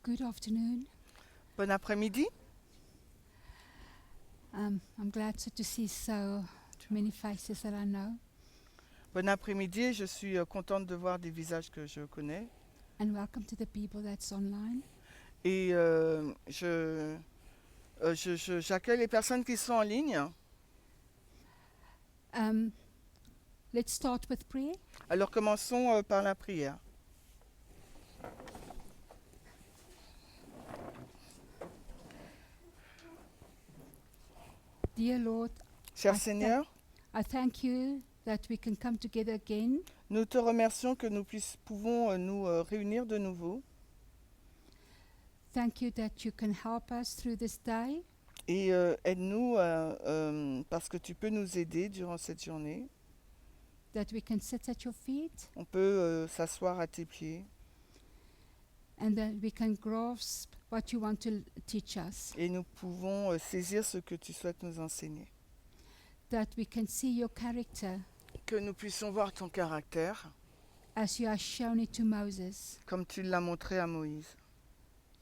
Good afternoon. Bon après-midi. I'm glad to see so many faces that I know, Bon après-midi. Je suis contente de voir des visages que je connais. and welcome to the people that's online. Et j'accueille les personnes qui sont en ligne. Um, let's start with prayer. Alors commençons par la prière. Dear Lord, Cher I Seigneur, I thank you that we can come together again. nous te remercions que nous pouvons nous réunir de nouveau. Thank you that you can help us through this day. Et aide-nous parce que tu peux nous aider durant cette journée. That we can sit at your feet On peut s'asseoir à tes pieds and that we can grasp what you want to teach us. et nous pouvons saisir ce que tu souhaites nous enseigner. That we can see your character Que nous puissions voir ton caractère as you have shown it to Moses. comme tu l'as montré à Moïse.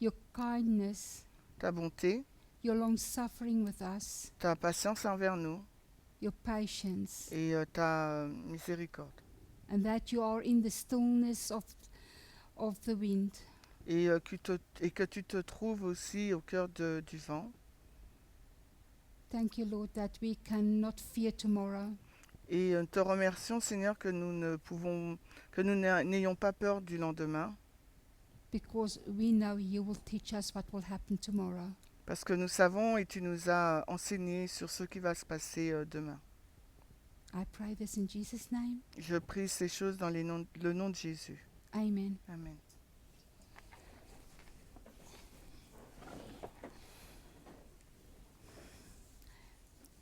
Your kindness, Ta bonté, your long suffering with us, ta patience envers nous your patience, et ta miséricorde. and that you are in the stillness of the wind. Et que tu te trouves aussi au cœur du vent. Thank you, Lord, that we cannot fear tomorrow, Et te remercions, Seigneur, que nous n'ayons pas peur du lendemain, because we know you will teach us what will happen tomorrow. parce que nous savons et tu nous as enseigné sur ce qui va se passer demain. I pray this in Jesus' name. Je prie ces choses dans le nom de Jésus. Amen. Amen.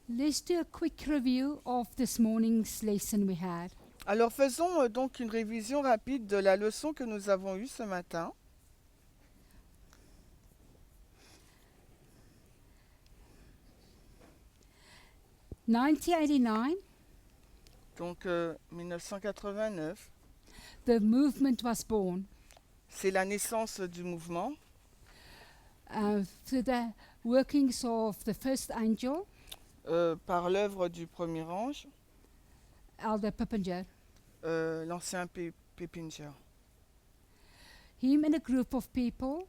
Let's do a quick review of this morning's lesson we had. Alors faisons donc une révision rapide de la leçon que nous avons eue ce matin. In 1989, Donc 1989, the movement was born c'est la naissance du mouvement through the workings of the first angel, par l'œuvre du premier ange, Elder Pippinger. l'ancien Péppinger. Him and a group of people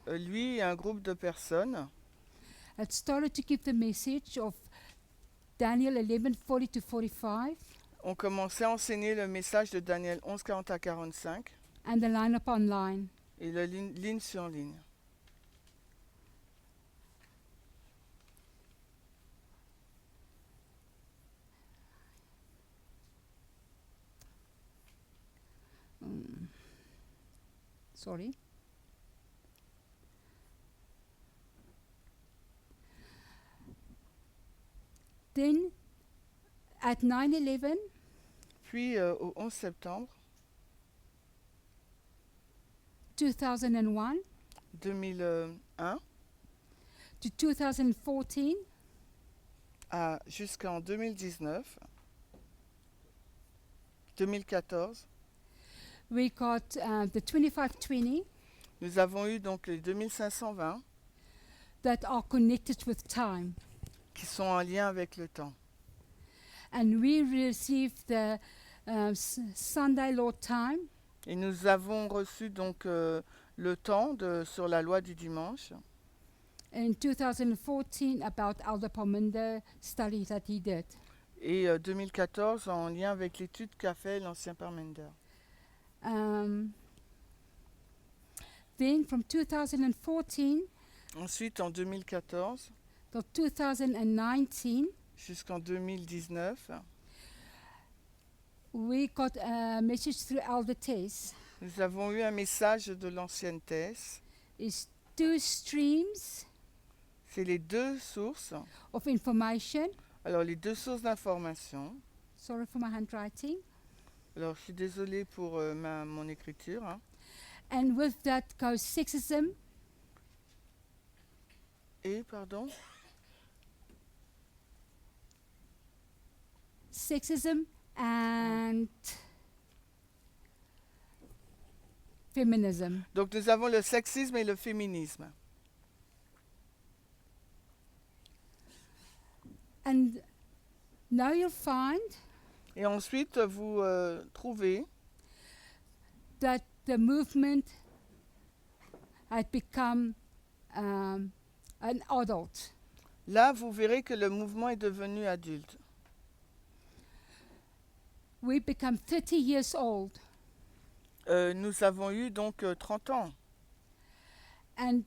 Lui et un groupe de personnes had started to give the message of Daniel 11:40 to 45 ont commencé à enseigner le message de Daniel 11, 40 à 45 and the lineup online. et la ligne sur ligne. Sorry. Then at 9/11, Puis au 11 septembre 2001 2001 to 2014, jusqu'en 2014, we got the 2520 nous avons eu donc les 2520 that are connected with time. qui sont en lien avec le temps. And we received the Sunday Lord time Et nous avons reçu donc le temps sur la loi du dimanche in 2014 about Elder Palminder study that he did. et 2014 en lien avec l'étude qu'a fait l'ancien Parmender. Then from 2014 Ensuite en 2014 to 2019, jusqu'en 2019, we got a message through Elder Tess. nous avons eu un message de l'ancienne Thèse. It's two streams C'est les deux sources. of information. Alors les deux sources d'information. Sorry for my handwriting. Alors je suis désolée pour mon écriture. Hein. And with that goes sexism, Et pardon. and feminism. Donc nous avons le sexisme et le féminisme. And now you'll find Et ensuite, vous trouvez that the movement had become an adult. là, vous verrez que le mouvement est devenu adulte. We become 30 years old, Nous avons eu donc 30 ans. and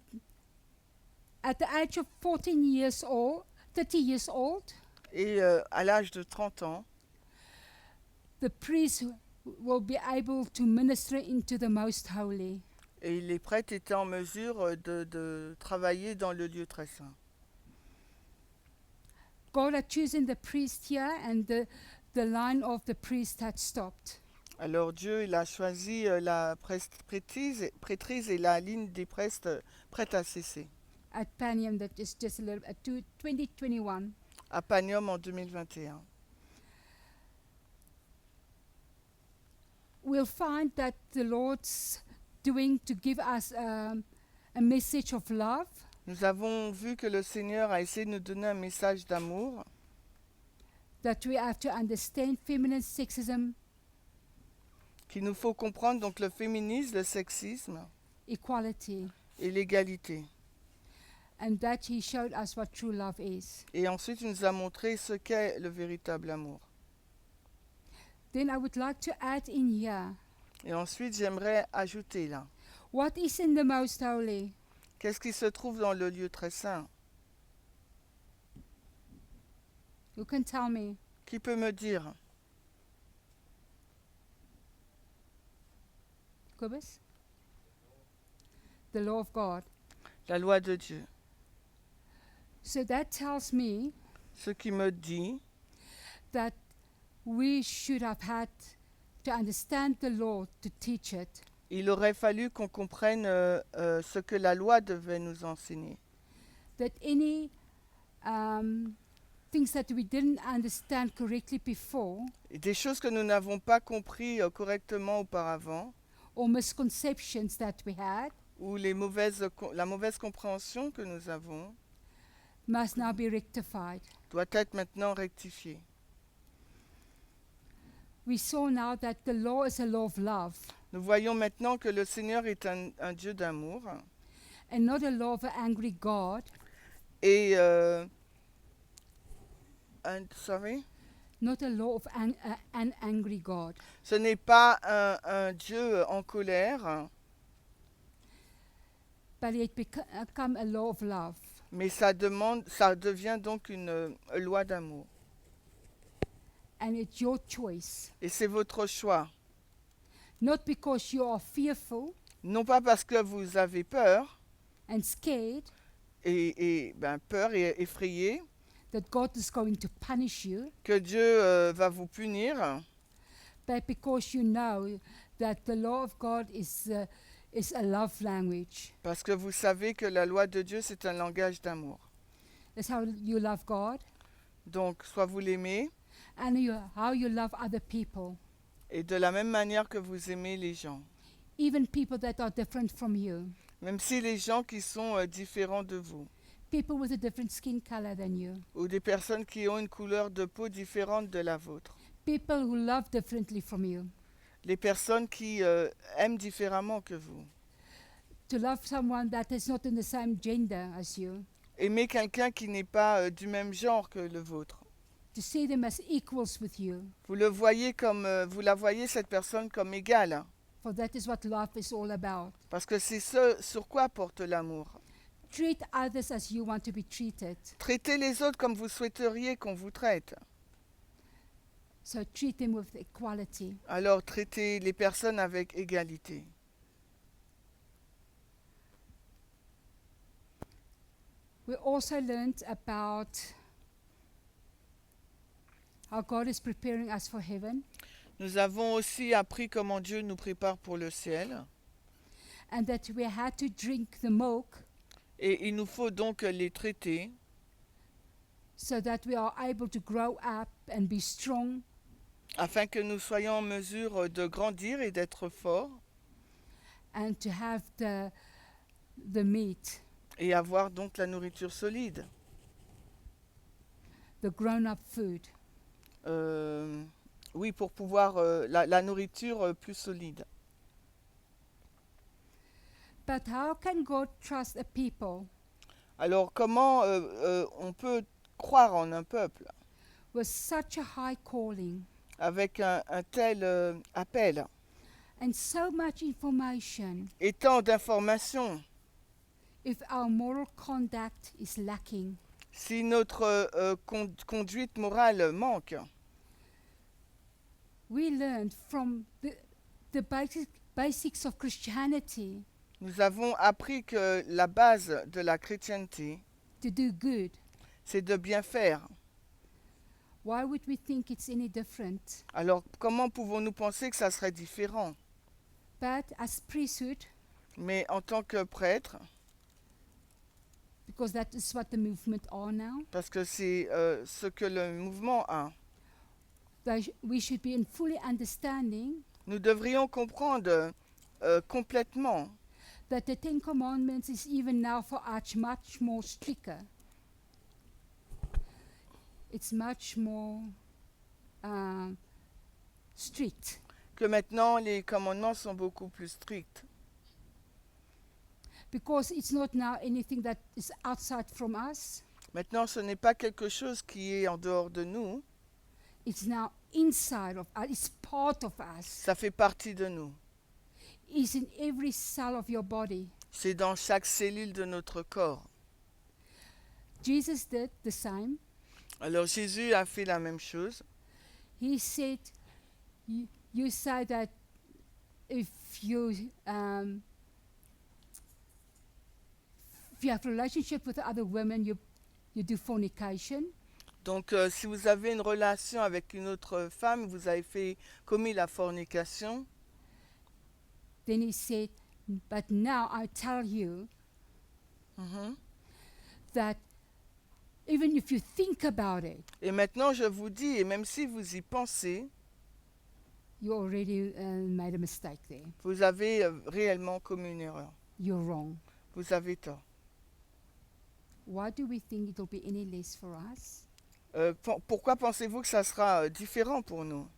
at the age of 14 years old, 30 years old, Et à l'âge de 30 ans, the priest will be able to minister into the most holy. et les prêtres étaient en mesure de travailler dans le lieu très saint. God had chosen the priest here, and the line of the priest had stopped. Alors Dieu, il a choisi la prêtrise et la ligne des prêtres a cessé. At Panium, that is just a little, at 2021. À Panium en 2021. We'll find that the Lord's doing to give us a message of love, Nous avons vu que le Seigneur a essayé de nous donner un message d'amour, that we have to understand feminine sexism, qu'il nous faut comprendre donc le féminisme, le sexisme equality, et l'égalité. and that He showed us what true love is. Et ensuite, il nous a montré ce qu'est le véritable amour. Then I would like to add in here, Et ensuite, j'aimerais ajouter là, what is in the most holy? qu'est-ce qui se trouve dans le lieu très saint? You can tell me. Qui peut me dire? Kobus? The law of God. La loi de Dieu. So that tells me Ce qui me dit that we should have had to understand the law to teach it. il aurait fallu qu'on comprenne ce que la loi devait nous enseigner. That any things that we didn't understand correctly before, Et des choses que nous n'avons pas compris correctement auparavant, or misconceptions that we had, ou la mauvaise compréhension que nous avons, must now be rectified. doit être maintenant rectifiée. We saw now that the law is a law of love, Nous voyons maintenant que le Seigneur est un Dieu d'amour and not a law of an angry God, et sorry, not a law of an angry God. ce n'est pas un Dieu en colère, But it become a law of love. mais ça devient donc une loi d'amour. And it's your choice. Et c'est votre choix. Not because you are fearful Non pas parce que vous avez peur, and scared peur et effrayé, that God is going to punish you, que Dieu va vous punir, but because you know that the law of God is a love language. parce que vous savez que la loi de Dieu, c'est un langage d'amour. That's how you love God, Donc, soit vous l'aimez, and how you love other people, et de la même manière que vous aimez les gens. even people that are different from you, Même si les gens qui sont différents de vous, people with a different skin color than you, ou des personnes qui ont une couleur de peau différente de la vôtre, people who love differently from you. les personnes qui aiment différemment que vous. To love someone that is not in the same gender as you, Aimer quelqu'un qui n'est pas du même genre que le vôtre. to see them as equals with you, Vous la voyez cette personne comme égale, for that is what love is all about. parce que c'est ce sur quoi porte l'amour. Treat others as you want to be treated. Traitez les autres comme vous souhaiteriez qu'on vous traite. So treat them with equality. Alors traitez les personnes avec égalité. We also learned about how God is preparing us for heaven, Nous avons aussi appris comment Dieu nous prépare pour le ciel. and that we had to drink the milk Et il nous faut donc les traiter so that we are able to grow up and be strong, afin que nous soyons en mesure de grandir et d'être forts, and to have the meat, et avoir donc la nourriture solide. the grown-up food. Euh, oui, pour pouvoir la nourriture plus solide. But how can God trust a people Alors comment on peut croire en un peuple with such a high calling avec un tel appel and so much information et tant d'informations if our moral conduct is lacking? si notre conduite morale manque? We learned from the basics of Christianity Nous avons appris que la base de la chrétienté, to do good. c'est de bien faire. Why would we think it's any different? Alors comment pouvons-nous penser que ça serait différent? But as priesthood, Mais en tant que prêtre, because that is what the movement are now, parce que c'est ce que le mouvement a, we should be in fully understanding nous devrions comprendre complètement that the Ten Commandments is even now for us much more stricter. It's much more strict. que maintenant les commandements sont beaucoup plus stricts. Because it's not now anything that is outside from us. Maintenant, ce n'est pas quelque chose qui est en dehors de nous, It's now inside of us. It's part of us. ça fait partie de nous. It's in every cell of your body. C'est dans chaque cellule de notre corps. Jesus did the same. Alors Jésus a fait la même chose. He said, you say that if you have a relationship with other women, you do fornication. Donc si vous avez une relation avec une autre femme, vous avez commis la fornication. Then he said, but now I tell you Mhm. that even if you think about it, Et maintenant, je vous dis, et même si vous y pensez, you already made a mistake there. vous avez réellement commis une erreur. You're wrong. Vous avez tort. Why do we think it will be any less for us? Pourquoi pensez-vous que ça sera différent pour nous?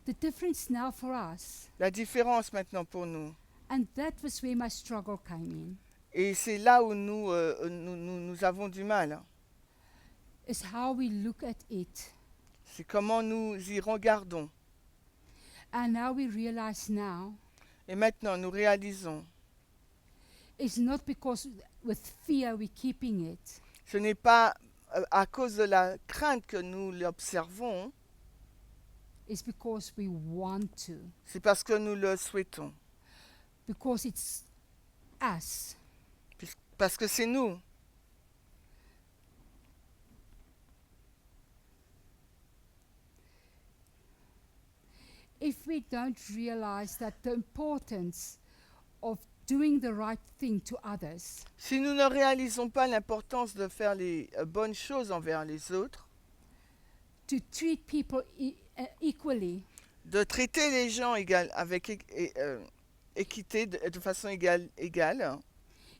The difference now for us, La différence maintenant pour nous. and that was where my struggle came in, Et c'est là où nous avons du mal. is how we look at it. C'est comment nous y regardons. And now we realize now, Et maintenant, nous réalisons. it's not because with fear we're keeping it. Ce n'est pas à cause de la crainte que nous l'observons, It's because we want to. c'est parce que nous le souhaitons. Because it's us. Parce que c'est nous. If we don't realize that the importance of doing the right thing to others, Si nous ne réalisons pas l'importance de faire les bonnes choses envers les autres, to treat people equally, de traiter les gens avec équité, de façon égale,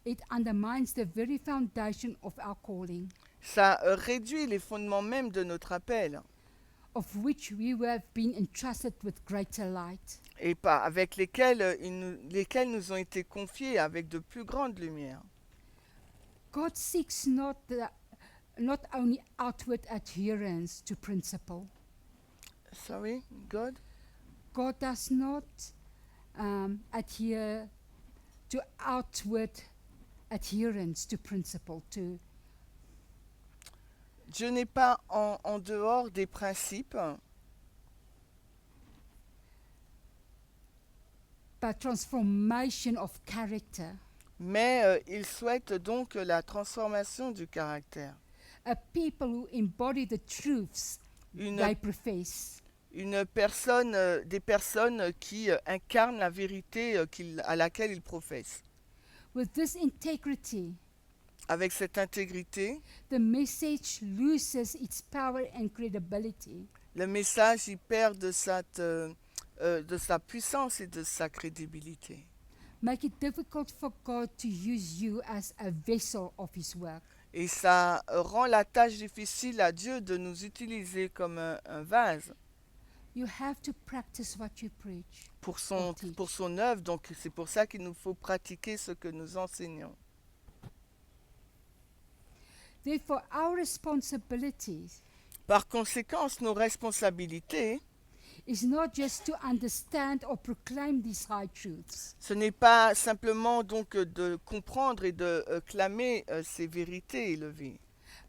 it undermines the very foundation of our calling, ça réduit les fondements même de notre appel, of which we have been entrusted with greater light. et pas avec lesquels nous ont été confiés avec de plus grandes lumières. God seeks not only outward adherence to principle. Sorry, God? God does not adhere to outward adherence to principle, to Dieu n'est pas en dehors des principes, but transformation of character. mais il souhaite donc la transformation du caractère. A people who embody the truths Une, they profess. des personnes qui incarnent la vérité à laquelle ils professent. With this integrity, Avec cette intégrité, the message loses its power and credibility. le message y perd de sa puissance et de sa crédibilité. make it difficult for God to use you as a vessel of His work. Et ça rend la tâche difficile à Dieu de nous utiliser comme un vase You have to practice what you preach pour or teach. son œuvre. Donc c'est pour ça qu'il nous faut pratiquer ce que nous enseignons. Therefore, our responsibilities Par conséquent, nos responsabilités, is not just to understand or proclaim these high truths, ce n'est pas simplement donc de comprendre et de clamer ces vérités élevées,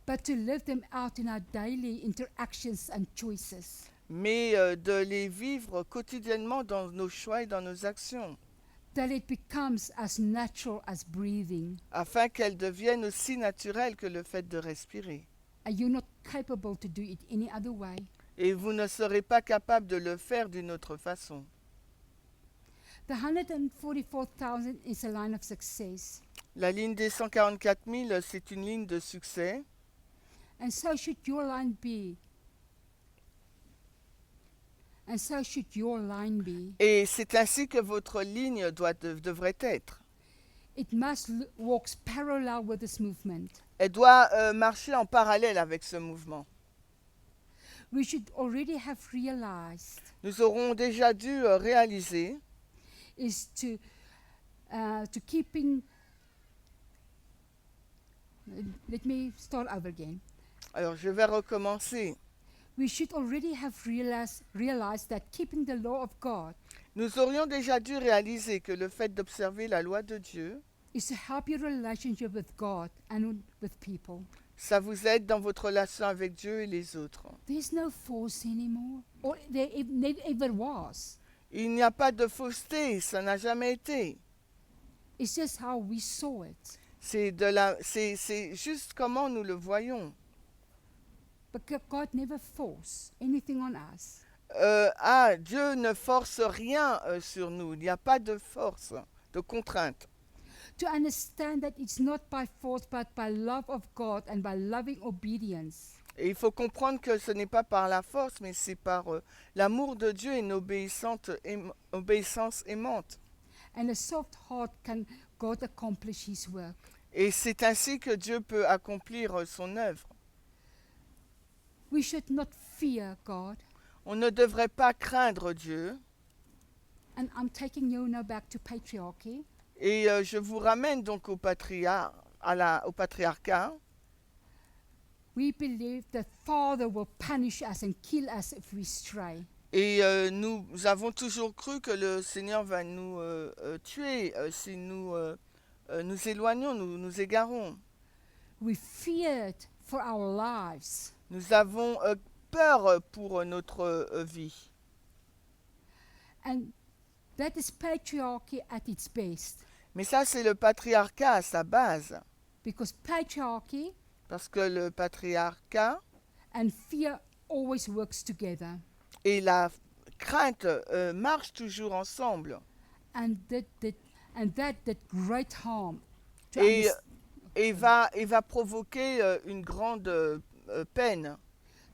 but to live them out in our daily interactions and choices. mais de les vivre quotidiennement dans nos choix et dans nos actions, That it becomes as natural as breathing. afin qu'elles deviennent aussi naturelles que le fait de respirer. And you're not capable to do it any other way. Et vous ne serez pas capable de le faire d'une autre façon. The 144,000 is a line of success, La ligne des 144 000, c'est une ligne de succès, and so should your line be. And so should your line be. et c'est ainsi que votre ligne devrait être. It must walk parallel with this movement. Elle doit marcher en parallèle avec ce mouvement. We should already have realized Nous aurons déjà dû réaliser is to keeping. Let me start over again. Alors je vais recommencer. We should already have realized that keeping the law of God Nous aurions déjà dû réaliser que le fait d'observer la loi de Dieu, is to help your relationship with God and with people. ça vous aide dans votre relation avec Dieu et les autres. There's no force anymore, or there never ever was. Il n'y a pas de fausseté, ça n'a jamais été. It's just how we saw it. C'est juste comment nous le voyons. But God never forced anything on us. Dieu ne force rien sur nous. Il n'y a pas de force, de contrainte. To understand that it's not by force but by love of God and by loving obedience. Et il faut comprendre que ce n'est pas par la force, mais c'est par l'amour de Dieu et une obéissance aimante. And a soft heart can God accomplish His work. Et c'est ainsi que Dieu peut accomplir son œuvre. We should not fear God. On ne devrait pas craindre Dieu. And I'm taking you now back to patriarchy. Et je vous ramène donc au patriarcat. We believe that Father will punish us and kill us if we stray. Et nous avons toujours cru que le Seigneur va nous tuer si nous nous éloignons, nous égarons. We feared for our lives. Nous avons peur pour notre vie. And that is patriarchy at its best. Mais ça, c'est le patriarcat à sa base. Because patriarchy Parce que le patriarcat and fear always works together. et la crainte marchent toujours ensemble. And that did great harm to Et, understand. et va provoquer une grande peine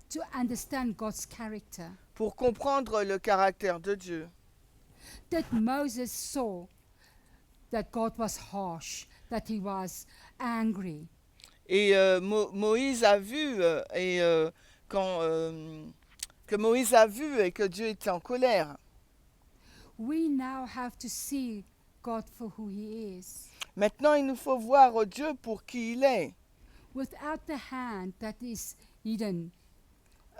To understand God's character. pour comprendre le caractère de Dieu. That Moses saw that God was harsh, that he was angry. Et Moïse a vu, que Moïse a vu et que Dieu était en colère. We now have to see God for who he is. Maintenant, il nous faut voir Dieu pour qui il est, Without the hand that is hidden,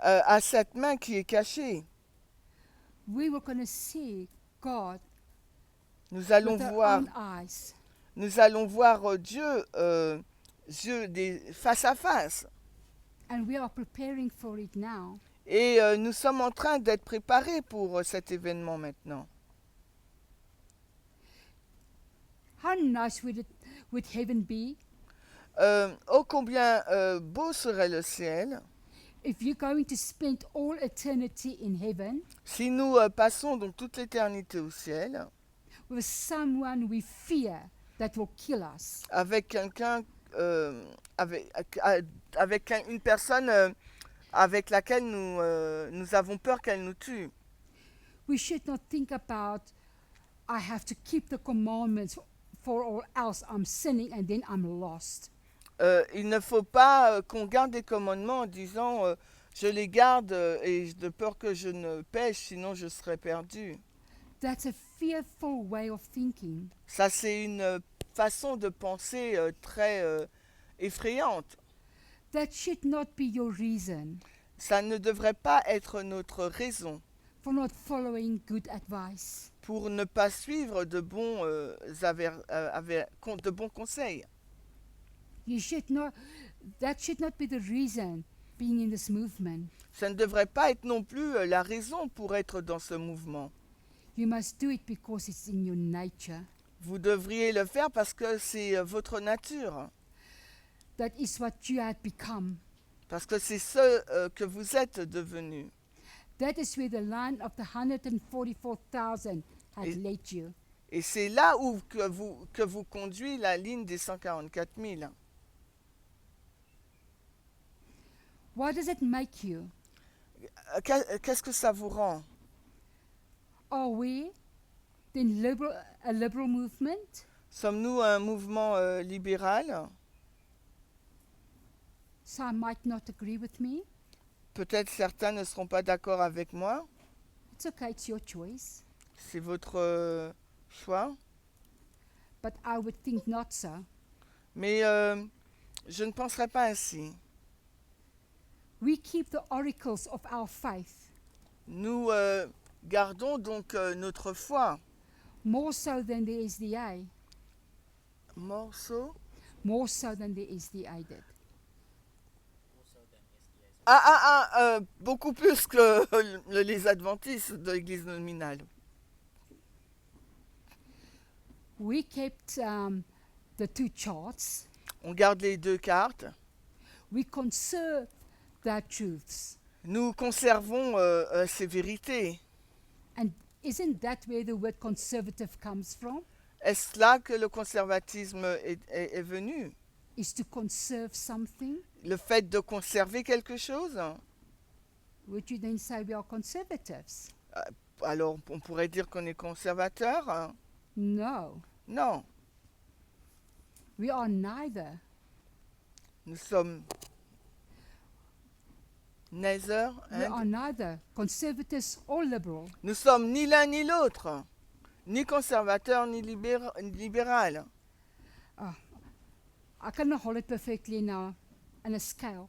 à cette main qui est cachée. we were going to see God Nous allons with our voir, own eyes. Dieu, face à face. And we are preparing for it now. Et nous sommes en train d'être préparés pour cet événement maintenant. How nice would heaven be Oh combien beau serait le ciel if you're going to spend all eternity in heaven si nous passons donc toute l'éternité au ciel with someone we fear that will kill us. avec quelqu'un, une personne avec laquelle nous avons peur qu'elle nous tue. We should not think about I have to keep the commandments, for or else I'm sinning and then I'm lost. Il ne faut pas qu'on garde des commandements en disant je les garde et de peur que je ne pêche, sinon je serai perdu. That's a fearful way of thinking. Ça, c'est une façon de penser très effrayante. That should not be your reason Ça ne devrait pas être notre raison for not following good advice. pour ne pas suivre de de bons conseils. You should not, that should not be the reason being in this movement. Ça ne devrait pas être non plus la raison pour être dans ce mouvement. You must do it because it's in your nature. Vous devriez le faire parce que c'est votre nature, That is what you had become. parce que c'est ce que vous êtes devenu. That is where the line of the 144,000 had Et- led you. Et c'est là où que vous conduit la ligne des 144 000. What does it make you? Qu'est-ce que ça vous rend? Are we then a liberal movement? Sommes-nous un mouvement libéral? Some might not agree with me. Peut-être certains ne seront pas d'accord avec moi. It's okay, it's your choice. C'est votre choix. But I would think not so. Mais je ne penserai pas ainsi. We keep the oracles of our faith Nous gardons donc notre foi. more so than the SDA. Morceau. More so than the SDA did. Beaucoup plus que les adventistes de l'église nominale. We kept the two charts. On garde les deux cartes. We conserve their truths. Nous conservons ces vérités. And isn't that where the word conservative comes from? Est-ce là que le conservatisme est venu? Is to conserve something? Le fait de conserver quelque chose? Would you then say we are conservatives? Alors, on pourrait dire qu'on est conservateur? Hein? No, Non, we are neither. nous sommes neither. We are neither conservatives or liberal. Nous sommes ni l'un ni l'autre, ni conservateur ni libéral. I cannot hold it perfectly now on a scale,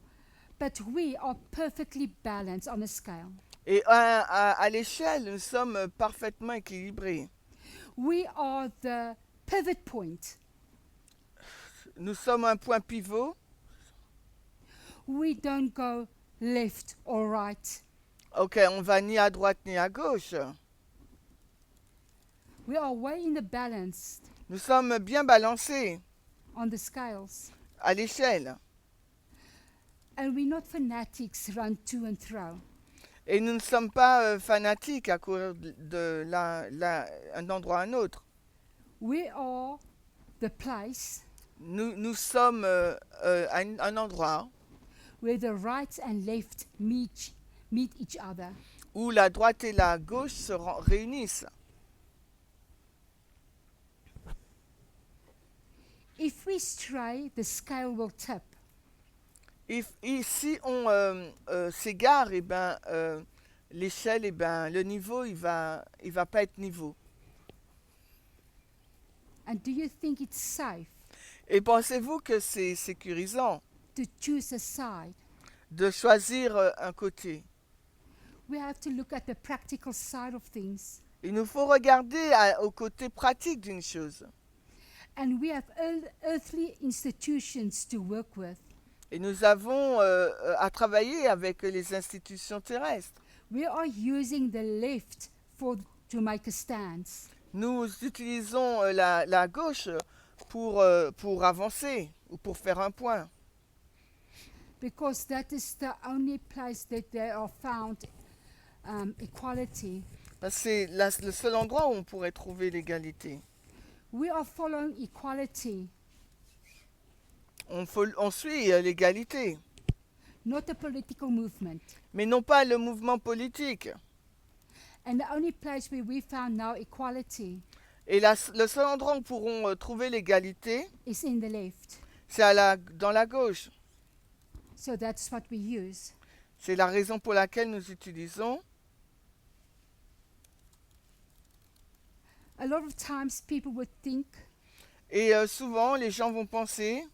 but we are perfectly balanced on a scale. Et à l'échelle, nous sommes parfaitement équilibrés. We are the pivot point. Nous sommes un point pivot. We don't go left or right. Ok, on va ni à droite ni à gauche. We are way in the balance Nous sommes bien balancés on the scales. à l'échelle. And we're not fanatics run to and fro. Et nous ne sommes pas fanatiques à courir d'un endroit à un autre. We are the place Nous sommes un endroit where the right and left meet each other. où la droite et la gauche se réunissent. If we stray, the scale will tip. Et si on s'égare, eh ben, l'échelle, eh ben, le niveau, il va pas être niveau. And do you think it's safe Et pensez-vous que c'est sécurisant to choose a side? de choisir un côté? We have to look at the practical side of things. Il nous faut regarder au côté pratique d'une chose. And we have earthly institutions to work with. Et nous avons à travailler avec les institutions terrestres. We are using the left to make a stance. Nous utilisons la gauche pour avancer ou pour faire un point. Because that is the only place that there are found equality. Parce que c'est le seul endroit où on pourrait trouver l'égalité. We are following equality, On suit l'égalité, not a political movement. mais non pas le mouvement politique. And the only place where we found now equality Et le seul endroit où nous pourrons trouver l'égalité, is in the left. c'est dans la gauche. So that's what we use. C'est la raison pour laquelle nous utilisons. A lot of times people would think Et souvent, les gens vont penser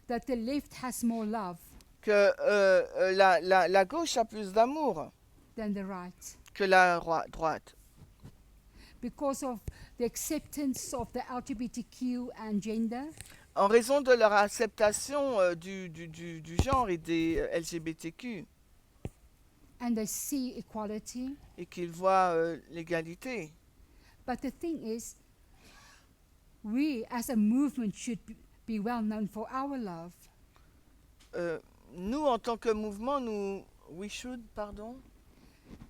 that the left has more love que la gauche a plus d'amour than the right que la droite. because of the acceptance of the LGBTQ and gender, En raison de leur acceptation du genre et des LGBTQ, and they see equality. et qu'ils voient l'égalité. But the thing is, we as a movement should be well known for our love. Nous, en tant que mouvement, we should.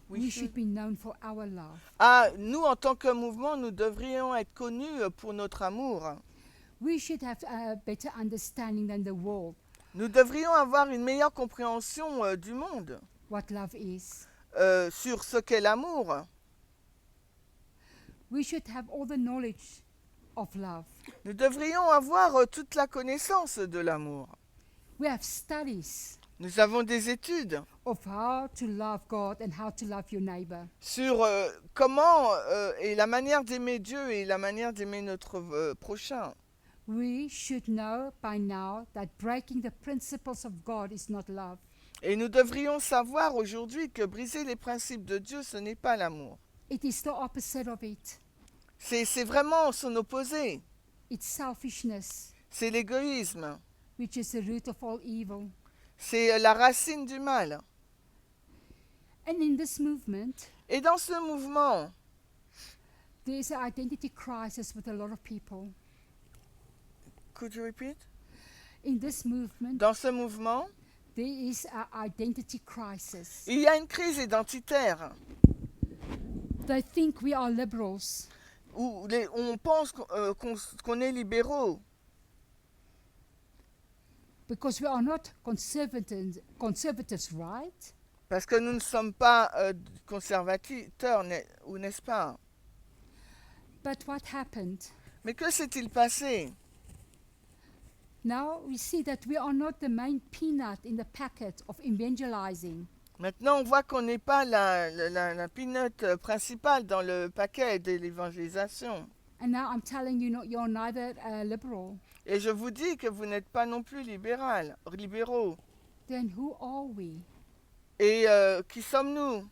We should be known for our love. Ah, nous, en tant que mouvement, nous devrions être connus pour notre amour. We should have a better understanding than the world Nous devrions avoir une meilleure compréhension du monde what love is. sur ce qu'est l'amour. We should have all the knowledge of love. Nous devrions avoir toute la connaissance de l'amour. We have studies Nous avons des études of how to love God and how to love your neighbor. sur comment et la manière d'aimer Dieu et la manière d'aimer notre prochain. We should know by now that breaking the principles of God is not love. Et nous devrions savoir aujourd'hui que briser les principes de Dieu, ce n'est pas l'amour. It is the opposite of it. C'est vraiment son opposé. It's selfishness, C'est l'égoïsme. which is the root of all evil. C'est la racine du mal. And in this movement, Et dans ce mouvement, there is an identity crisis with a lot of people. could you repeat? In this movement, Dans ce mouvement, there is an identity crisis. il y a une crise identitaire They think we are liberals où on pense qu'on est libéraux because we are not conservatives, right? parce que nous ne sommes pas conservateurs, ou n'est-ce pas? But what happened? Mais que s'est-il passé? Now we see that we are not the main peanut in the packet of evangelizing. Maintenant, on voit qu'on n'est pas la peanut principale dans le paquet de l'évangélisation. And now I'm telling you, you're neither liberal. Et je vous dis que vous n'êtes pas non plus libéraux. Then who are we? Et qui sommes-nous?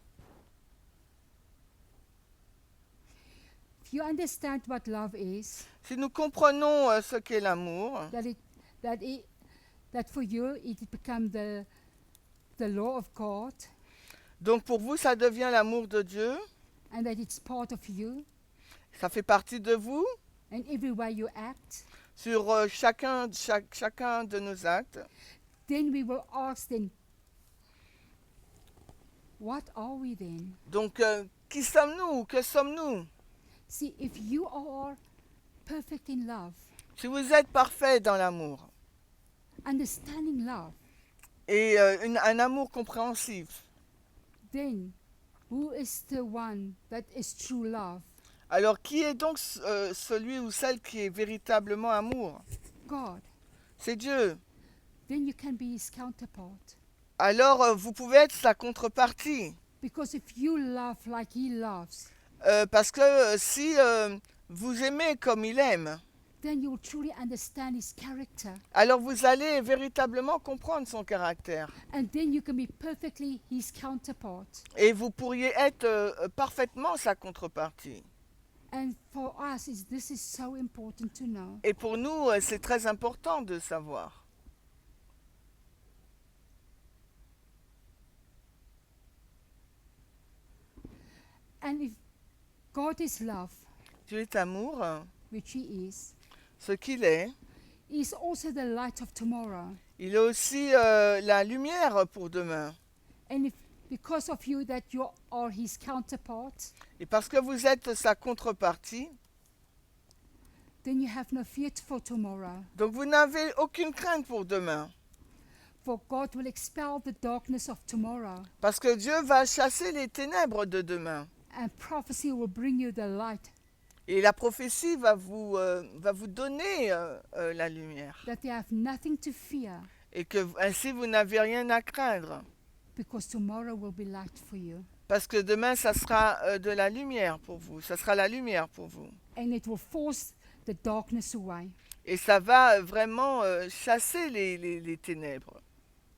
If you understand what love is, Si nous comprenons ce qu'est l'amour, that for you it become the law of God, donc pour vous, ça devient l'amour de Dieu, and that it's part of you, ça fait partie de vous, and every way you act, sur chacun de nos actes, then we will ask them, what are we then? donc qui sommes-nous? Que sommes-nous? See, if you are perfect in love, Si vous êtes parfait dans l'amour, understanding love, et un amour compréhensif, then who is the one that is true love? alors qui est donc celui ou celle qui est véritablement amour? God. C'est Dieu. Then you can be his counterpart. Alors vous pouvez être sa contrepartie. Because if you love like he loves, Parce que si vous aimez comme il aime, then you will truly understand his character. alors vous allez véritablement comprendre son caractère. And then you can be perfectly his counterpart. Et vous pourriez être parfaitement sa contrepartie. And for us, this is so important to know. Et pour nous, c'est très important de savoir. And if God is love, Dieu est amour, which he is, ce qu'il est. he is also the light of tomorrow. Il est aussi la lumière pour demain. And if because of you that you are his counterpart, Et parce que vous êtes sa contrepartie, then you have no fear for tomorrow. donc vous n'avez aucune crainte pour demain. For God will expel the darkness of tomorrow, Parce que Dieu va chasser les ténèbres de demain. and prophecy will bring you the light Et la prophétie va vous donner la lumière. that they have nothing to fear Et que ainsi vous n'avez rien à craindre. because tomorrow will be light for you. Parce que demain, ça sera de la lumière pour vous. Ça sera la lumière pour vous. And it will force the darkness away. Et ça va vraiment chasser les ténèbres.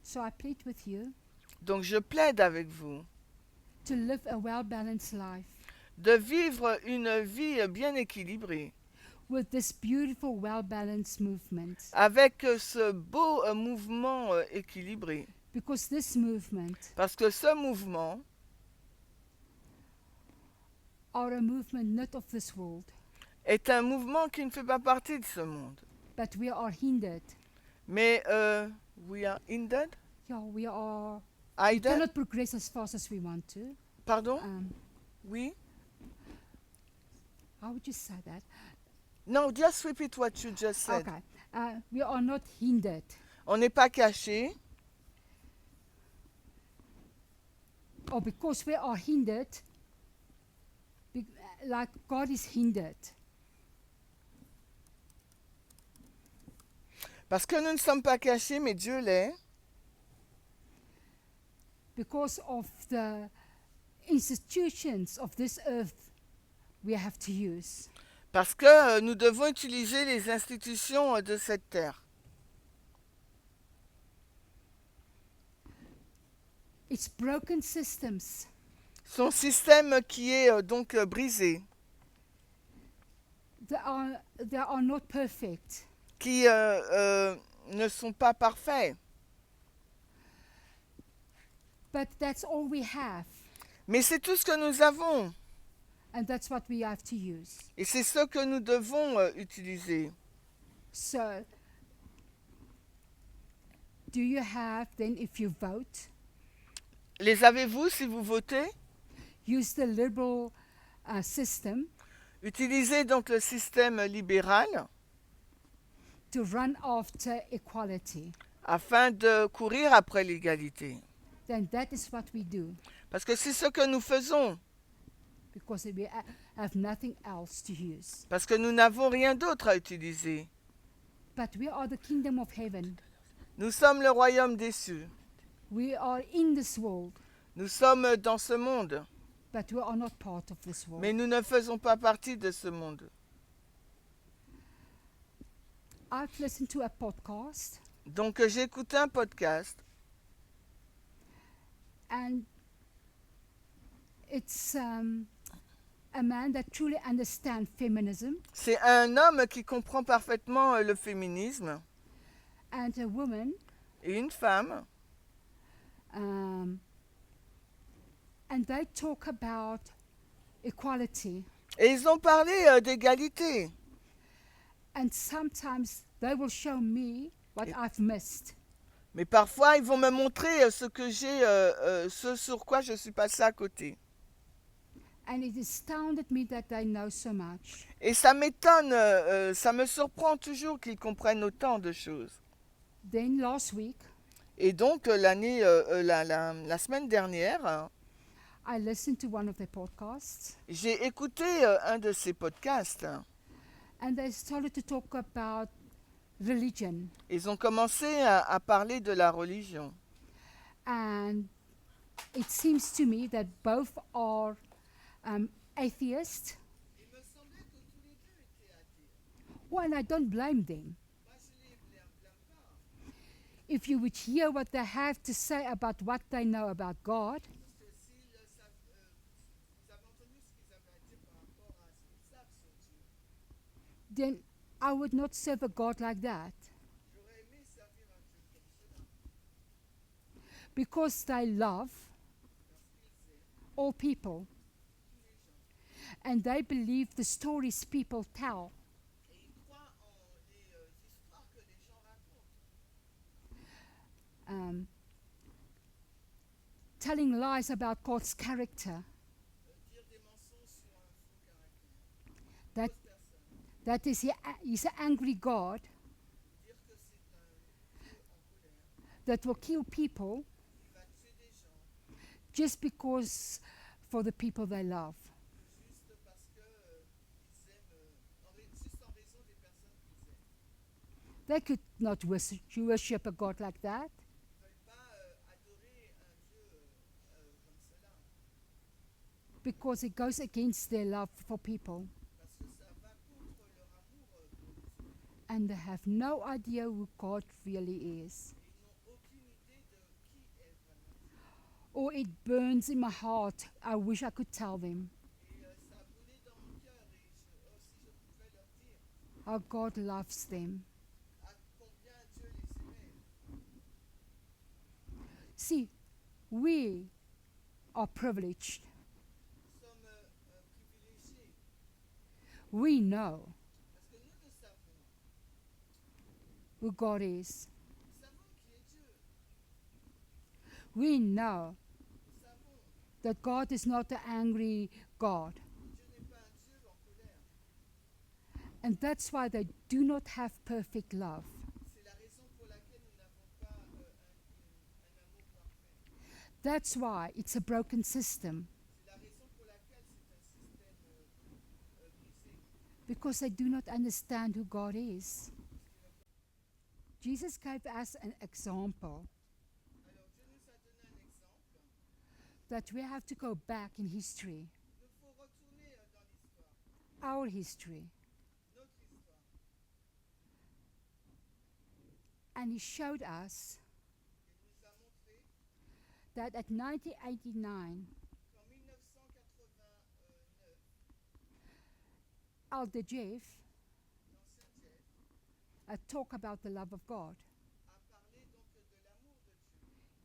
So I plead with you Donc je plaide avec vous to live a well-balanced life de vivre une vie bien équilibrée with this beautiful, well-balanced movement. avec ce beau mouvement équilibré. Because this movement Parce que ce mouvement are a movement not of this world, est un mouvement qui ne fait pas partie de ce monde. but we are hindered. Mais we are hindered? Yeah, we Hindered? cannot progress as fast as we want to. Pardon? Um, Oui? how would you say that? No, just repeat what you just said. Okay. We are not hindered. On n'est pas caché. Or because we are hindered, like God is hindered. Parce que nous ne sommes pas cachés, mais Dieu l'est. Because of the institutions of this earth we have to use. Parce que nous devons utiliser les institutions de cette terre. It's broken systems. Son système qui est donc brisé, They are not perfect. qui ne sont pas parfaits. But that's all we have. Mais c'est tout ce que nous avons. And that's what we have to use. Et c'est ce que nous devons utiliser. So, do you have then, if you vote, Les avez-vous si vous votez? use the liberal system Utilisez donc le système libéral to run after equality? afin de courir après l'égalité. Then that is what we do, Parce que c'est ce que nous faisons. because we have nothing else to use. Parce que nous n'avons rien d'autre à utiliser. But we are the kingdom of heaven. Nous sommes le royaume des cieux. We are in this world, Nous sommes dans ce monde. but we are not part of this world. Mais nous ne faisons pas partie de ce monde. I've listened to a podcast, Donc j'ai écouté un podcast and it's a man that truly understands feminism C'est un homme qui comprend parfaitement le féminisme and a woman, et une femme. and they talk about equality. Et ils ont parlé d'égalité. And sometimes they will show me what Et- I've missed. Mais parfois, ils vont me montrer ce que j'ai, ce sur quoi je suis passé à côté. And it astounded me that they know so much. Et ça m'étonne, ça me surprend toujours qu'ils comprennent autant de choses. Then last week, Et donc, la semaine dernière, I listened to one of their podcasts, j'ai écouté un de ces podcasts. and they started to talk about religion. Ils ont commencé à parler de la religion. And it seems to me that both are atheists. Well, and I don't blame them. If you would hear what they have to say about what they know about God, then I would not serve a God like that. Because they love all people. And they believe the stories people tell. Telling lies about God's character. That is, he's an angry God that will kill people just because for the people they love. They could not worship a God like that Ils ne veulent pas adorer un Dieu comme cela, because it goes against their love for people. parce que ça va contre leur amour pour les autres. And they have no idea who God really is. Et ils n'ont aucune idée de qui est vraiment Dieu. Or it burns in my heart. I wish I could tell them Et ça a brûlé dans mon cœur et si je pouvais leur dire how God loves them. à combien Dieu les aimait. See, we are privileged. Nous sommes privilégiés We know parce que nous savons. who God is. Nous savons qui est Dieu. We know Nous savons that God is not an angry God. que Dieu n'est pas un Dieu en colère. And that's why they do not have perfect love. C'est la raison pour laquelle nous n'avons pas un amour parfait. That's why it's a broken system, C'est la raison pour laquelle c'est un système brisé. because they do not understand who God is. Jesus gave us an example Alors Dieu nous a donné un exemple. that we have to go back in history, Il nous faut retourner dans l'histoire, our history. notre histoire. And he showed us Il nous a montré that at 1989, qu'en 1989, Elder Jeff l'ancien Jeff talked about the love of God, a parlé donc de l'amour de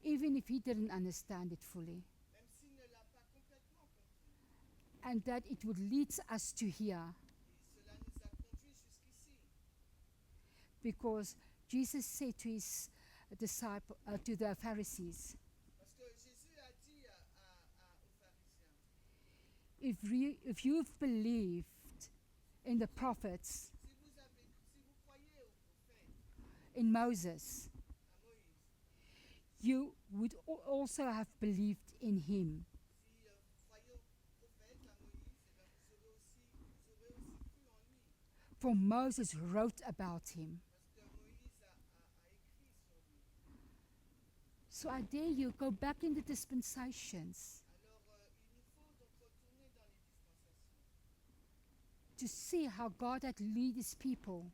Dieu, even if he didn't understand it fully, même s'il ne l'a pas complètement compris. and that it would lead us to here, Et cela nous a conduits jusqu'ici. because Jesus said to his to the Pharisees, Parce que Jésus a dit aux pharisiens, if you've believed in the prophets, si vous croyez aux prophètes, in Moses, à Moïse, you would also have believed in him, si vous croyez aux prophètes, à Moïse, eh bien vous aurez aussi cru en lui. for Moses wrote about him. Parce que Moïse a écrit sur lui. So I dare you go back in the dispensations Alors il nous faut donc retourner dans les dispensations to see how God had led his people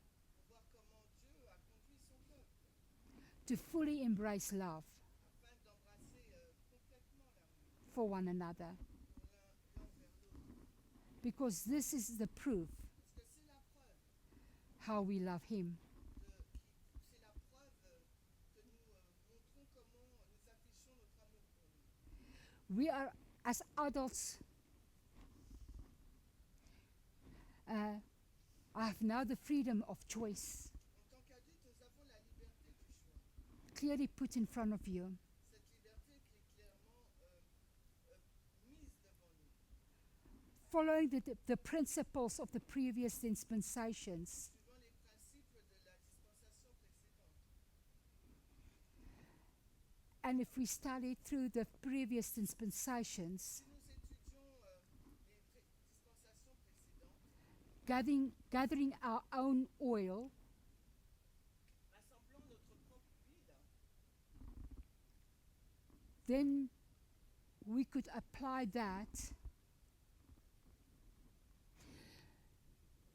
pour voir comment Dieu a conduit son peuple to fully embrace love afin d'embrasser complètement l'amour for one another. pour l'un vers l'autre. Because this is the proof Parce que c'est la preuve how we love him. c'est la preuve que nous montrons comment nous affichons notre amour pour lui. We are, as adults, I have now the freedom of choice En tant qu'adulte, nous avons la liberté du choix. clearly put in front of you. Cette liberté qui est clairement mise devant nous. Following the principles of the previous dispensations, Suivant les principes de la dispensation précédente. and if we study through the previous dispensations, Si nous étudions les dispensations précédentes, gathering our own oil, rassemblant notre propre huile, then we could apply that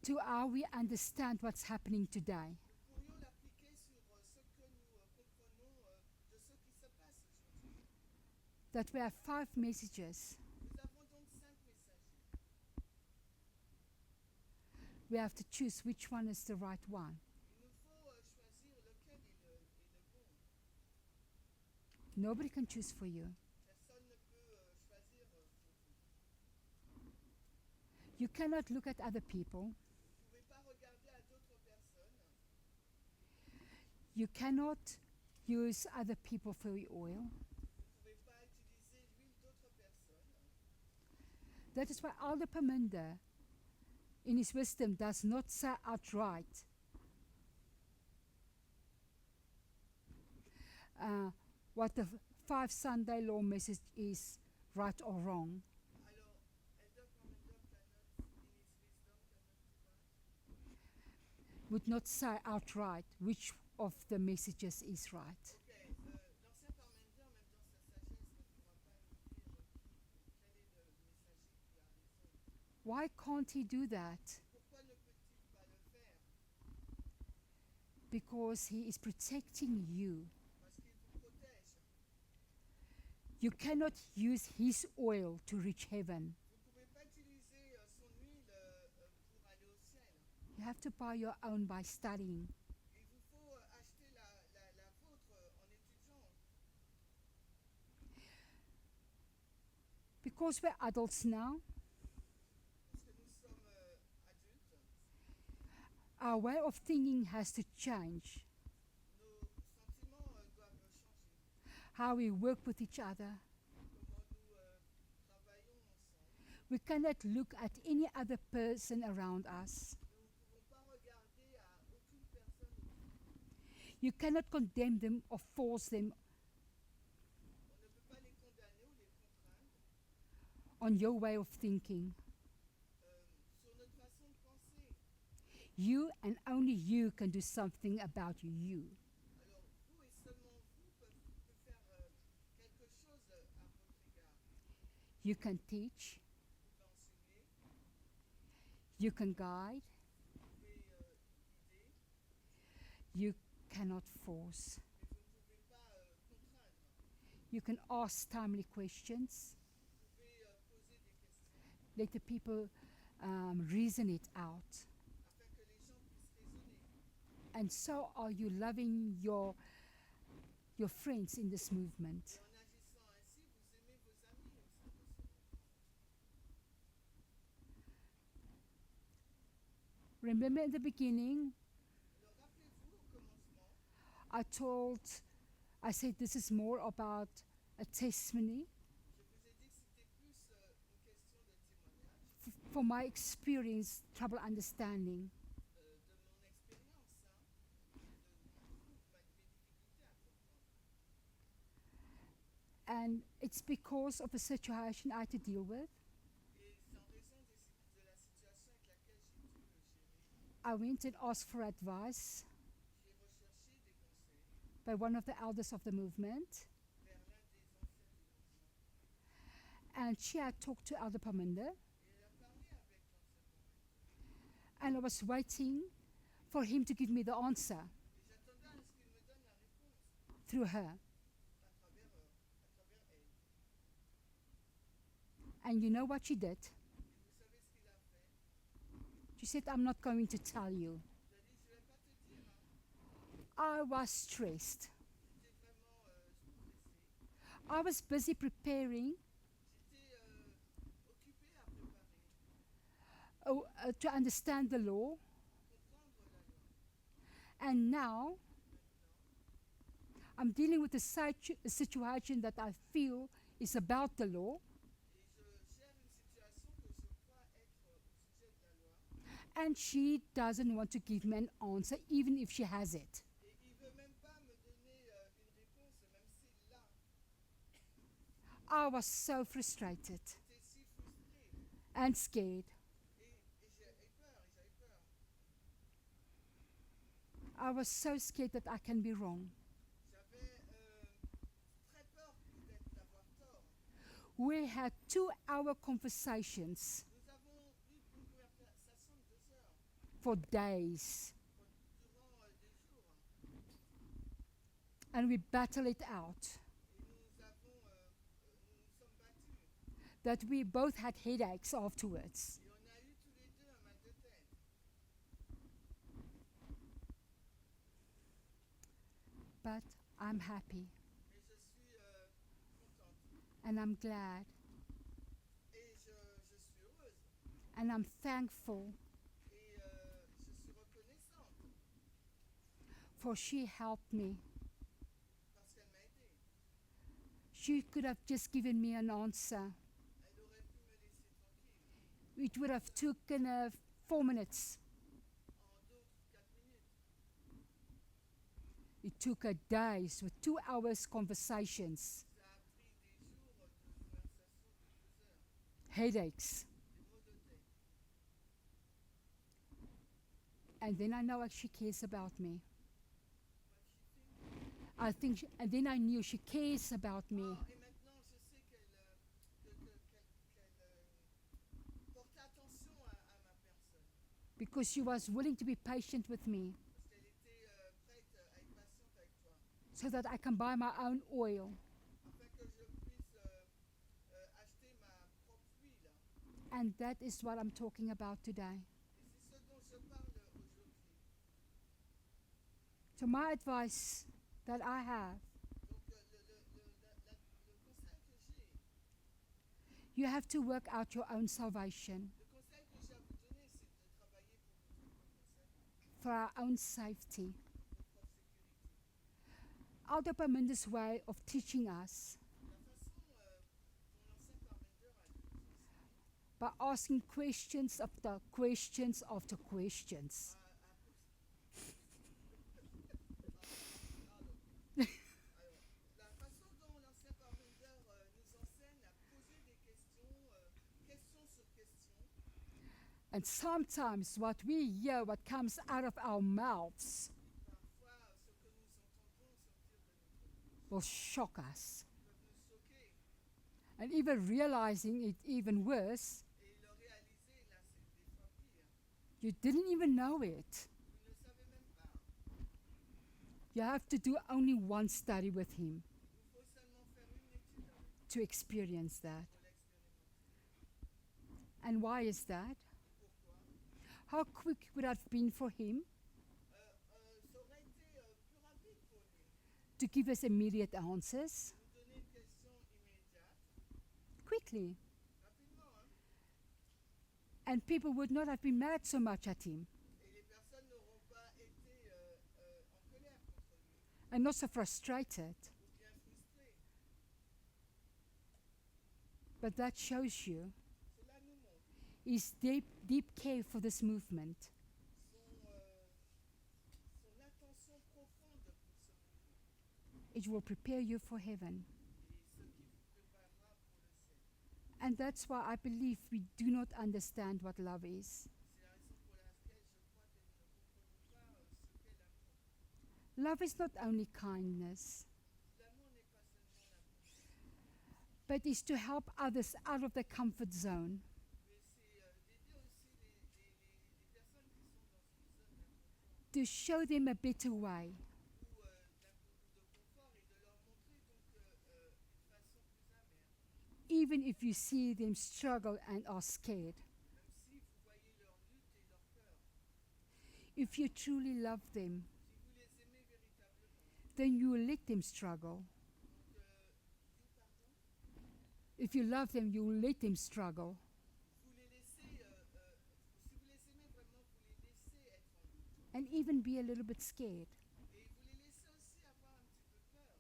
to how we understand what's happening today. nous pourrions l'appliquer sur ce que nous comprenons de ce qui se passe aujourd'hui. That we have 5 messages. Nous avons donc 5 messagers. We have to choose which one is the right one. Il nous faut choisir lequel est le bon. Nobody can choose for you. Personne ne peut choisir pour vous. You cannot look at other people. Vous ne pouvez pas regarder à d'autres personnes. You cannot use other people for your oil. Vous ne pouvez pas utiliser l'huile d'autres personnes. That is why Alder Perminder, in his wisdom, does not say outright, what the 5 Sunday law message is right or wrong. Alors, Elder Commander cannot, in his wisdom, cannot do what? would not say outright which of the messages is right. Ok, l'ancien parmentier, même dans sa sagesse, ne pourra pas nous dire quel est le messager qui a raison. Why can't he do that? Pourquoi ne peut-il pas le faire? Because he is protecting you. Parce qu'il vous protège. You cannot use his oil to reach heaven. Vous ne pouvez pas utiliser son huile pour aller au ciel. You have to buy your own by studying. Il vous faut acheter la vôtre en étudiant. Because we're adults now, Parce que nous sommes adultes, our way of thinking has to change. nos sentiments doivent changer. How we work with each other. Comment nous travaillons ensemble. We cannot look at any other person around us. Nous ne pouvons pas regarder à aucune personne autour. You cannot condemn them or force them On ne peut pas les condamner ou les contraindre on your way of thinking. sur notre façon de penser. You and only you can do something about you. Alors vous et seulement vous pouvez faire quelque chose à votre égard. You can teach, Vous pouvez enseigner, you can guide, vous pouvez guider, you cannot force. mais vous ne pouvez pas contraindre. You can ask timely questions. Vous pouvez poser des questions Let the people reason it out. afin que les gens puissent raisonner. And so are you loving your friends in this Et movement. en agissant ainsi, vous aimez vos amis au sein de ce mouvement. Remember in the beginning, Alors rappelez-vous au commencement, I said this is more about a testimony je vous ai dit que c'était plus une question de témoignage, for my experience, trouble understanding. de mon expérience, mes difficultés à comprendre. And it's because of a situation I had to deal with. Et c'est en raison de la situation avec laquelle j'ai dû gérer. I went and asked for advice J'ai recherché des conseils by one of the elders of the movement. vers l'un des anciens du mouvement. And she had talked to Elder Paminda. Et elle a parlé avec l'ancien convaincu. And I was waiting for him to give me the answer Et j'attendais à ce qu'il me donne la réponse through her. à travers elle. And you know what she did? Et vous savez ce qu'il a fait? She said, I'm not going to tell you. Il a dit, je ne vais pas te dire. I was stressed. J'étais vraiment stressée. I was busy preparing J'étais occupée à préparer, to understand the law. comprendre la loi. And now Maintenant, I'm dealing with a situation that I feel is about the law. et je gère une situation que je crois être au sujet de la loi. And she doesn't want to give me an answer, even if she has it. Et il ne veut même pas me donner une réponse, même s'il l'a. I was so frustrated J'étais si frustrée. and scared. Et j'ai peur, et j'avais peur. I was so scared that I can be wrong. J'avais très peur peut-être d'avoir tort. We had 2-hour conversations Nous avons eu une conversation de 2 heures for days, durant des jours. and we battled it out. Et nous sommes battus. That we both had headaches afterwards. Et on a eu tous les deux un mal de tête. But I'm happy Mais je suis contente. and I'm glad Et je suis heureuse. and I'm thankful Et je suis reconnaissante for she helped me. parce qu'elle m'a aidée. She could have just given me an answer. Elle aurait pu me laisser tranquille It would have taken 4 minutes. en 2 ou 4 minutes. It took her days with 2 hours conversations, Ça a pris des jours de conversation de 2 heures. headaches. Des maux de tête. And then I know she cares about me. What she thinks. And then I knew she cares about me. Ah, et maintenant, je sais qu'elle portait attention à ma personne. Because she was willing to be patient with me Parce qu'elle était prête à être patiente avec toi. so that I can buy my own oil. Afin que je puisse acheter ma propre huile. And that is what I'm talking about today. Et c'est ce dont je parle aujourd'hui. So, my advice that I have, Donc, le conseil que j'ai, you have to work out your own salvation le conseil que j'ai à vous donner, c'est de travailler pour votre propre salut, for our own safety. votre propre sécurité. Aldopaminder's way of teaching us La façon dont l'ancien Parmenter a nous enseigné, by asking questions after questions after questions. à poser. Alors, la façon dont l'ancien Parmenter nous enseigne à poser des questions, questions sur questions, And sometimes what we hear, what comes out of our mouths, parfois ce que nous entendons sortir de notre bouche will shock us. peuvent nous choquer. And even realizing it even worse, Et le réaliser, là, c'est des fois pire. you didn't even know it. Vous ne le savez même pas. You have to do only one study with him Il vous faut seulement faire une étude avec lui to experience that. pour l'expérimenter. And why is that? Pourquoi? How quick would it have been for him Ça aurait été plus rapide pour lui. to give us immediate answers Nous donner une question immédiate, quickly? rapidement, hein? And people would not have been mad so much at him Et les personnes n'auront pas été en colère contre lui and not so frustrated. ou bien frustrées. But that shows you Cela nous montre his deep care for this movement. son attention profonde pour ce mouvement It will prepare you for heaven. et ce qui vous préparera pour le ciel. And that's why I believe we do not understand what love is. C'est la raison pour laquelle je crois que nous ne comprenons pas ce qu'est l'amour. Love is not only kindness, L'amour n'est pas seulement la bonté, but is to help others out of their comfort zone. mais c'est d'aider aussi les personnes qui sont dans une zone d'inconfort To show them a better way, ou de confort et de leur montrer donc une façon plus amère. even if you see them struggle and are scared. Même si vous voyez leur lutte et leur peur, If you truly love them, si vous les aimez véritablement, then you will let them struggle. donc pardon, If you love them, you will let them struggle. vous les laissez, si vous les aimez vraiment, vous les laissez être en lutte And even be a little bit scared. et vous les laissez aussi avoir un petit peu peur.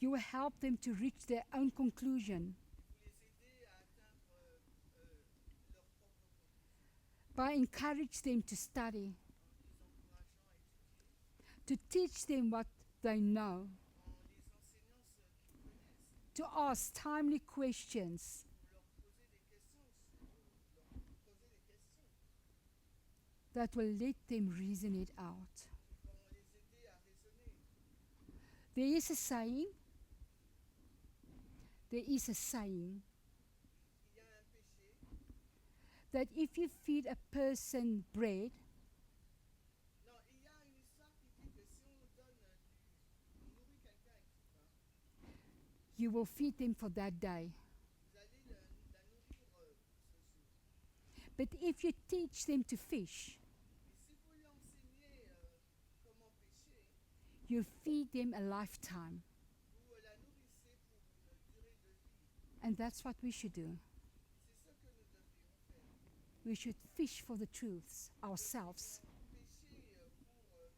You will help them to reach their own conclusion Vous les aidez à atteindre leur propre conclusion by encourage them to study, en les encourageant à étudier, to teach them what they know, en les enseignant ce qu'ils connaissent, to ask timely questions, pour leur poser des questions, that will let them reason it out. qui vont les aider à raisonner. There is a saying, there is a saying Il y a un péché, that if you feed a person bread, non, il y a une histoire qui dit que si on donne on nourrit quelqu'un avec du pain, you will feed them for that day. vous allez la nourrir ce jour. But if you teach them to fish, Mais si vous lui enseignez comment pêcher, you feed them a lifetime. vous la nourrissez pour une durée de vie. And that's what we should do. C'est ce que nous devrions faire. We should fish for the truths ourselves. Pêcher pour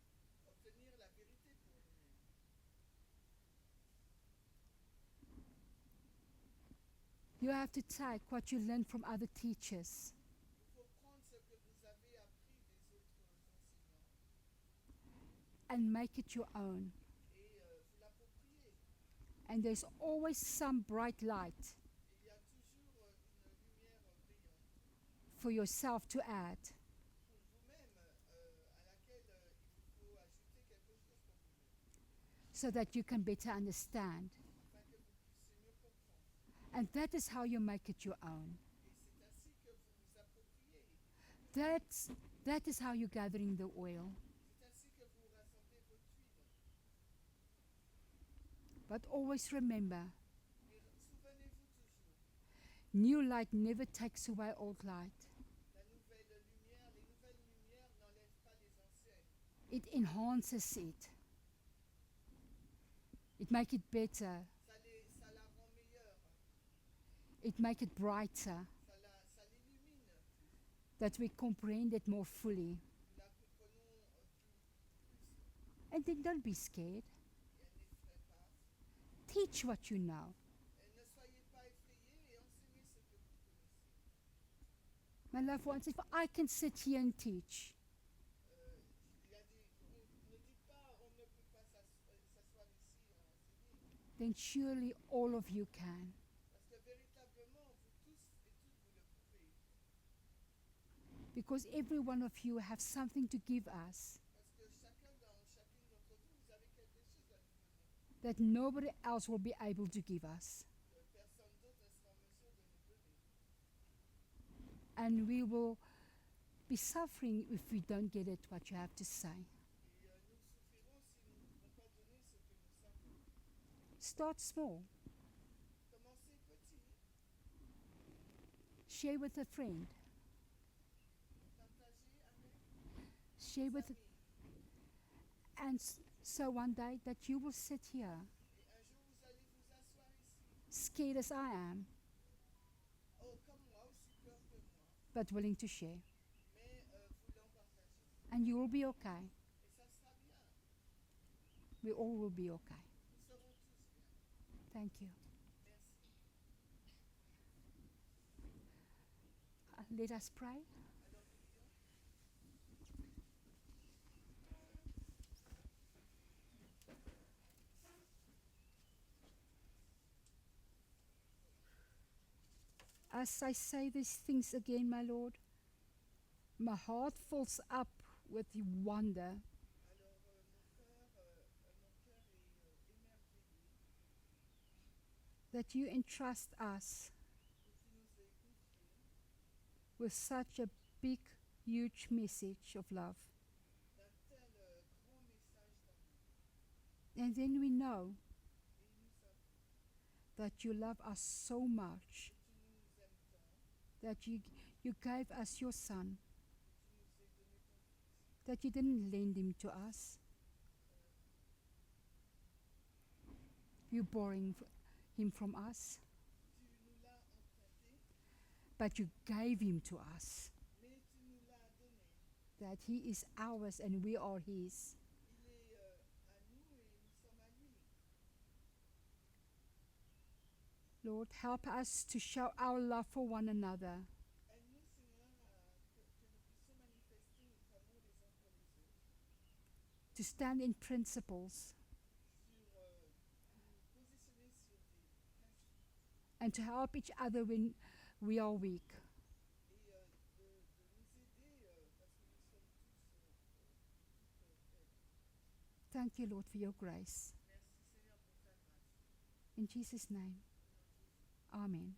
obtenir la vérité pour nous-mêmes. You have to take what you learn from other teachers Il faut prendre ce que vous avez appris des autres enseignants and make it your own. et vous l'approprier. And there's always some bright light Il y a toujours une lumière brillante for yourself to add. pour vous-même à so that you can better understand. afin que vous puissiez mieux comprendre. And that is how you make it your own. Et c'est ainsi que vous vous appropriez. That is how you're gathering the oil. C'est ainsi que vous rassemblez votre huile. But always remember, Mais souvenez-vous toujours, new light never takes away old light. la nouvelle lumière, les nouvelles lumières n'enlèvent pas les anciennes. It enhances it. It makes it better. Ça la rend meilleure, It makes it brighter. ça l'illumine plus. That we comprehend it more fully. Nous la comprenons plus. And then don't be scared. Et elle n'effraie pas. Teach what you know. Et ne soyez pas effrayés et enseignez ce que vous connaissez. My loved ones, if I can sit here and teach, Il a dit, ne dites pas on ne peut pas s'asseoir ici et enseigner. then surely all of you can. Parce que véritablement, vous tous et toutes, vous le pouvez. Because every one of you have something to give us Parce que chacune d'entre vous, vous avez quelque chose à nous donner. that nobody else will be able to give us. Que personne d'autre ne sera en mesure de nous donner. And we will be suffering if we don't get it what you have to say. Et nous souffrirons si nous ne pouvons pas donner ce que nous savons. Start small. Commencez petit, Share with a friend. partagez avec Share vos with, amis. and so one day that you will sit here, Et un jour, vous allez vous asseoir ici. scared as I am, Oh, comme moi, aussi peur que moi. but willing to share. Mais voulant partager. And you will be okay. Et ça sera bien. We all will be okay. Nous serons tous bien. Thank you. Merci. Let us pray. Alors, prions. As I say these things again, my Lord, my heart fills up with wonder Alors, mon cœur est émerveillé that you entrust us que tu nous aies confié with such a big, huge message of love. d'un tel grand message d'amour. And then we know Et nous savons that you love us so much que tu nous aimes tant, that you gave us your Son, que tu nous aies donné ton Fils, that you didn't lend him to us. You borrowing him from us, tu nous l'as emprunté, but you gave him to us, mais tu nous l'as donné. that he is ours and we are his. Il est à nous et nous sommes à lui. Lord, help us to show our love for one another, Aide-nous, Seigneur, que nous puissions manifester notre amour les uns pour les autres, to stand in principles, nous positionner sur des principes and to help each other when we are weak. et de nous aider parce que nous sommes tous faibles. Thank you, Lord, for your grace. Merci, Seigneur, pour ta grâce. In Jesus' name, Au nom de Jésus. Amen.